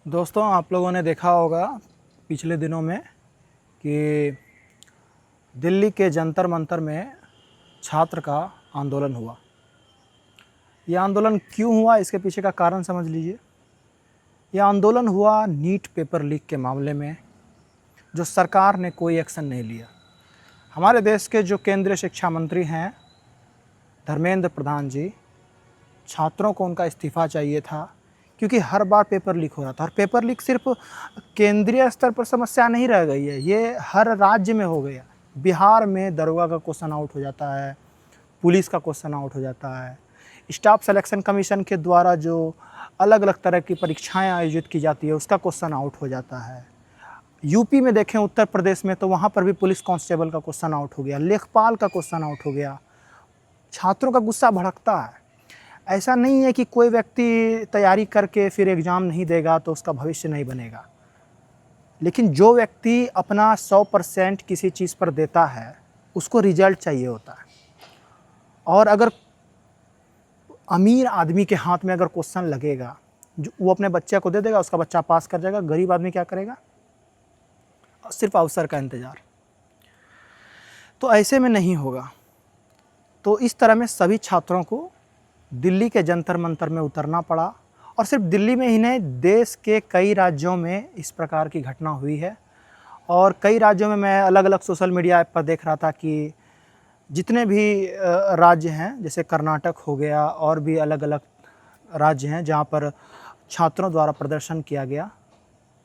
दोस्तों, आप लोगों ने देखा होगा पिछले दिनों में कि दिल्ली के जंतर मंतर में छात्र का आंदोलन हुआ। यह आंदोलन क्यों हुआ, इसके पीछे का कारण समझ लीजिए। यह आंदोलन हुआ नीट पेपर लीक के मामले में, जो सरकार ने कोई एक्शन नहीं लिया। हमारे देश के जो केंद्रीय शिक्षा मंत्री हैं धर्मेंद्र प्रधान जी, छात्रों को उनका इस्तीफ़ा चाहिए था, क्योंकि हर बार पेपर लीक हो रहा था। और पेपर लीक सिर्फ केंद्रीय स्तर पर समस्या नहीं रह गई है, ये हर राज्य में हो गया। बिहार में दरोगा का क्वेश्चन आउट हो जाता है, पुलिस का क्वेश्चन आउट हो जाता है, स्टाफ सिलेक्शन कमीशन के द्वारा जो अलग अलग तरह की परीक्षाएं आयोजित की जाती है उसका क्वेश्चन आउट हो जाता है। यूपी में देखें, उत्तर प्रदेश में, तो वहाँ पर भी पुलिस कांस्टेबल का क्वेश्चन आउट हो गया, लेखपाल का क्वेश्चन आउट हो गया। छात्रों का गुस्सा भड़कता है। ऐसा नहीं है कि कोई व्यक्ति तैयारी करके फिर एग्ज़ाम नहीं देगा तो उसका भविष्य नहीं बनेगा, लेकिन जो व्यक्ति अपना 100% किसी चीज़ पर देता है उसको रिजल्ट चाहिए होता है। और अगर अमीर आदमी के हाथ में अगर क्वेश्चन लगेगा, जो वो अपने बच्चे को दे देगा, उसका बच्चा पास कर जाएगा। गरीब आदमी क्या करेगा? सिर्फ अवसर का इंतज़ार। तो ऐसे में नहीं होगा। तो इस तरह में सभी छात्रों को दिल्ली के जंतर मंतर में उतरना पड़ा। और सिर्फ दिल्ली में ही नहीं, देश के कई राज्यों में इस प्रकार की घटना हुई है। और कई राज्यों में मैं अलग अलग सोशल मीडिया ऐप पर देख रहा था कि जितने भी राज्य हैं, जैसे कर्नाटक हो गया और भी अलग अलग राज्य हैं जहाँ पर छात्रों द्वारा प्रदर्शन किया गया।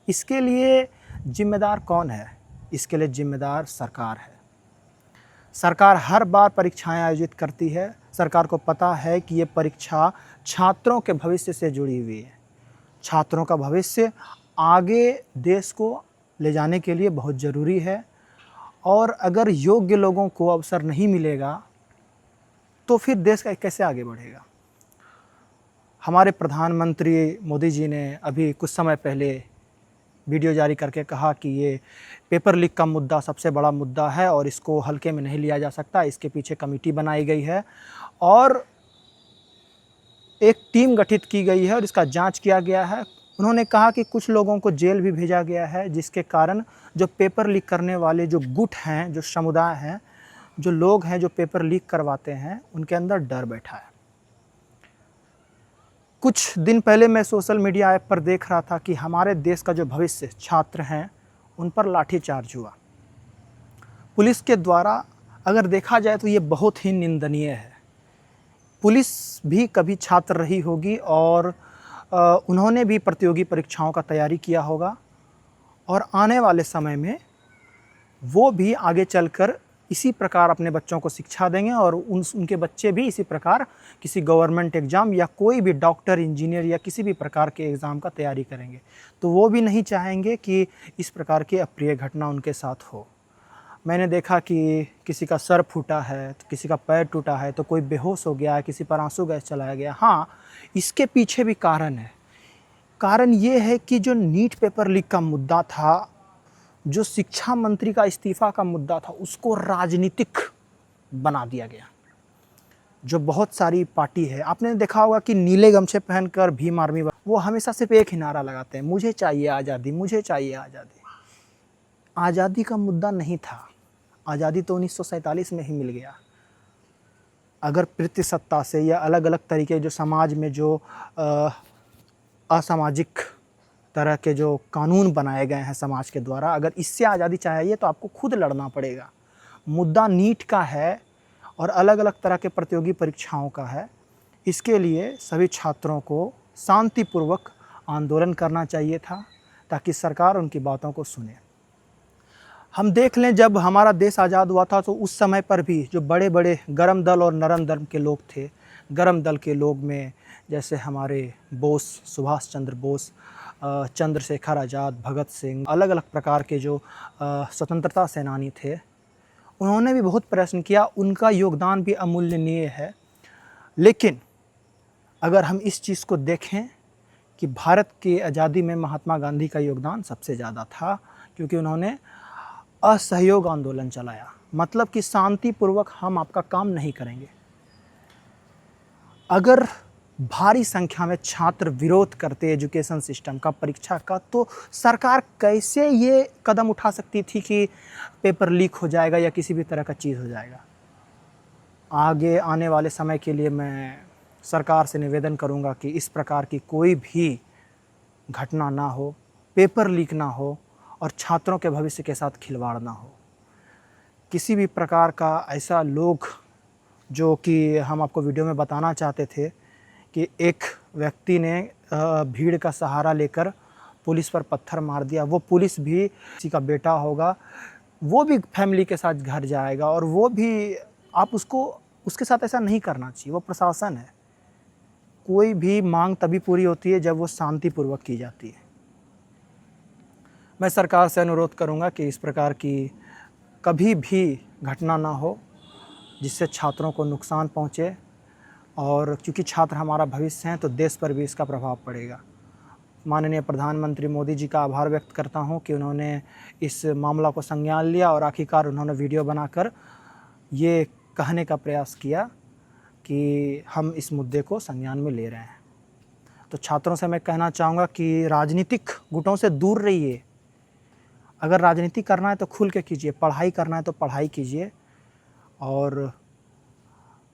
इसके लिए जिम्मेदार कौन है? इसके लिए जिम्मेदार सरकार है। सरकार हर बार परीक्षाएं आयोजित करती है। सरकार को पता है कि ये परीक्षा छात्रों के भविष्य से जुड़ी हुई है। छात्रों का भविष्य आगे देश को ले जाने के लिए बहुत ज़रूरी है। और अगर योग्य लोगों को अवसर नहीं मिलेगा तो फिर देश का कैसे आगे बढ़ेगा? हमारे प्रधानमंत्री मोदी जी ने अभी कुछ समय पहले वीडियो जारी करके कहा कि ये पेपर लीक का मुद्दा सबसे बड़ा मुद्दा है और इसको हल्के में नहीं लिया जा सकता। इसके पीछे कमेटी बनाई गई है और एक टीम गठित की गई है और इसका जांच किया गया है। उन्होंने कहा कि कुछ लोगों को जेल भी भेजा गया है, जिसके कारण जो पेपर लीक करने वाले जो गुट हैं, जो समुदाय हैं, जो लोग हैं जो पेपर लीक करवाते हैं, उनके अंदर डर बैठा है। कुछ दिन पहले मैं सोशल मीडिया ऐप पर देख रहा था कि हमारे देश का जो भविष्य छात्र हैं उन पर लाठीचार्ज हुआ पुलिस के द्वारा। अगर देखा जाए तो ये बहुत ही निंदनीय है। पुलिस भी कभी छात्र रही होगी और उन्होंने भी प्रतियोगी परीक्षाओं का तैयारी किया होगा और आने वाले समय में वो भी आगे चलकर इसी प्रकार अपने बच्चों को शिक्षा देंगे और उनके बच्चे भी इसी प्रकार किसी गवर्नमेंट एग्ज़ाम या कोई भी डॉक्टर, इंजीनियर या किसी भी प्रकार के एग्ज़ाम का तैयारी करेंगे। तो वो भी नहीं चाहेंगे कि इस प्रकार की अप्रिय घटना उनके साथ हो। मैंने देखा कि किसी का सर फूटा है, तो किसी का पैर टूटा है, तो कोई बेहोश हो गया है, किसी पर आंसू गैस चलाया गया। हाँ, इसके पीछे भी कारण है। कारण ये है कि जो नीट पेपर लीक का मुद्दा था, जो शिक्षा मंत्री का इस्तीफ़ा का मुद्दा था, उसको राजनीतिक बना दिया गया। जो बहुत सारी पार्टी है, आपने देखा होगा कि नीले गमछे पहनकर भीम आर्मी वो हमेशा सिर्फ एक ही नारा लगाते हैं, मुझे चाहिए आज़ादी, मुझे चाहिए आज़ादी। आज़ादी का मुद्दा नहीं था। आज़ादी तो 1947 में ही मिल गया। अगर पितृसत्ता से या अलग अलग तरीके जो समाज में जो असामाजिक तरह के जो कानून बनाए गए हैं समाज के द्वारा, अगर इससे आज़ादी चाहिए तो आपको खुद लड़ना पड़ेगा। मुद्दा नीट का है और अलग अलग तरह के प्रतियोगी परीक्षाओं का है। इसके लिए सभी छात्रों को शांतिपूर्वक आंदोलन करना चाहिए था ताकि सरकार उनकी बातों को सुने। हम देख लें, जब हमारा देश आज़ाद हुआ था तो उस समय पर भी जो बड़े बड़े गर्म दल और नरम दल के लोग थे, गर्म दल के लोग में जैसे हमारे बोस, सुभाष चंद्र बोस, चंद्रशेखर आज़ाद, भगत सिंह, अलग अलग प्रकार के जो स्वतंत्रता सेनानी थे, उन्होंने भी बहुत प्रयत्न किया। उनका योगदान भी अमूल्यनीय है। लेकिन अगर हम इस चीज़ को देखें कि भारत की आज़ादी में महात्मा गांधी का योगदान सबसे ज़्यादा था, क्योंकि उन्होंने असहयोग आंदोलन चलाया। मतलब कि शांतिपूर्वक हम आपका काम नहीं करेंगे। अगर भारी संख्या में छात्र विरोध करते एजुकेशन सिस्टम का, परीक्षा का, तो सरकार कैसे ये कदम उठा सकती थी कि पेपर लीक हो जाएगा या किसी भी तरह का चीज़ हो जाएगा। आगे आने वाले समय के लिए मैं सरकार से निवेदन करूंगा कि इस प्रकार की कोई भी घटना ना हो, पेपर लीक ना हो और छात्रों के भविष्य के साथ खिलवाड़ ना हो। किसी भी प्रकार का ऐसा लोग, जो कि हम आपको वीडियो में बताना चाहते थे कि एक व्यक्ति ने भीड़ का सहारा लेकर पुलिस पर पत्थर मार दिया, वो पुलिस भी किसी का बेटा होगा, वो भी फैमिली के साथ घर जाएगा और वो भी, आप उसके साथ ऐसा नहीं करना चाहिए। वो प्रशासन है। कोई भी मांग तभी पूरी होती है जब वो शांतिपूर्वक की जाती है। मैं सरकार से अनुरोध करूंगा कि इस प्रकार की कभी भी घटना ना हो जिससे छात्रों को नुकसान पहुंचे, और क्योंकि छात्र हमारा भविष्य हैं तो देश पर भी इसका प्रभाव पड़ेगा। माननीय प्रधानमंत्री मोदी जी का आभार व्यक्त करता हूं कि उन्होंने इस मामला को संज्ञान लिया और आखिरकार उन्होंने वीडियो बनाकर ये कहने का प्रयास किया कि हम इस मुद्दे को संज्ञान में ले रहे हैं। तो छात्रों से मैं कहना चाहूँगा कि राजनीतिक गुटों से दूर रहिए। अगर राजनीति करना है तो खुल के कीजिए, पढ़ाई करना है तो पढ़ाई कीजिए। और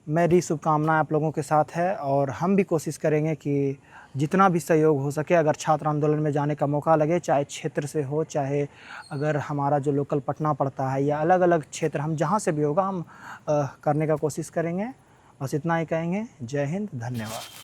मेरी शुभकामनाएं आप लोगों के साथ है और हम भी कोशिश करेंगे कि जितना भी सहयोग हो सके, अगर छात्र आंदोलन में जाने का मौका लगे, चाहे क्षेत्र से हो, चाहे अगर हमारा जो लोकल पटना पड़ता है या अलग अलग क्षेत्र, हम जहाँ से भी होगा हम करने का कोशिश करेंगे। बस इतना ही कहेंगे। जय हिंद, धन्यवाद।